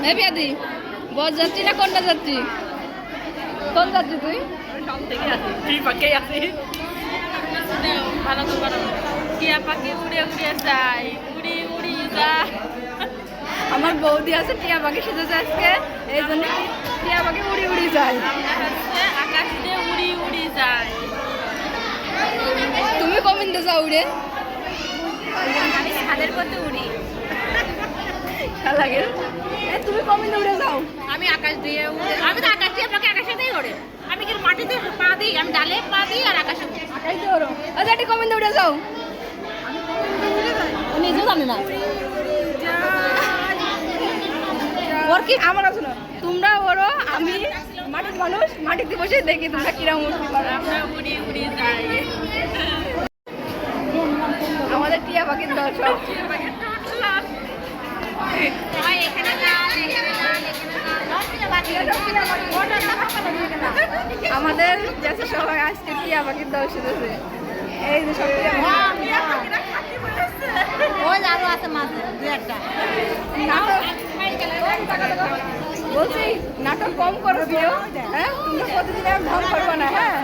এ বিয়াদি বস যাচ্ছি না কোনটা যাচ্ছি? কোন যাচ্ছি তুই? সব থেকে আছি তুই পাকেই আছি ভালো তো ভালো টিয়া পাখি উড়ে উড়ে যায় উড়ি উড়ি যায়। আমার বৌদি আছে টিয়া পাখি সেজেছে আজকে, এই জন্য টিয়া পাখি উড়ি উড়ি যায়। আমরা হচ্ছে আকাশ দিয়ে উড়ি উড়ি যায়। তুমি কমিনতে যাও উড়ে? আমি ছাদের করতে উড়ি। লাগে তুমি কমিনতে উড়ে যাও? আমি আকাশ দিয়ে উড়ে, আমি তো আকাশ দিয়ে আপনাকে আকাশেতেই ওড়ে। আমি কি মাটিতে পা দিই, আমি ডালে পা দিই আর আকাশে উড়ি। আকাশ দিয়ে ওড়ো। আচ্ছা এটি কমিনতে উড়ে যাও। নিজেও জানি না ওর কি আমার আছে না, তোমরা ওরো, আমি মাটির মানুষ, মাটিতে বসে দেখি তোমরা কিরম উঠতে পারো। আমরা উড়ি উড়ি যাই। আমাদের টিয়া পাখির দর্শক আমাদের দেশে সবাই আজকে টিয়া পাখির দর্শক আছে। এই যে সব আরো আছে মাঝে দু একটা বলছি নাটক কম করো প্রিয়। হ্যাঁ তোমরা প্রতিদিন আর ঢং করবো না। হ্যাঁ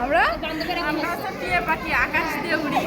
আমরা টিয়া পাখি আকাশ দিয়ে উড়ি।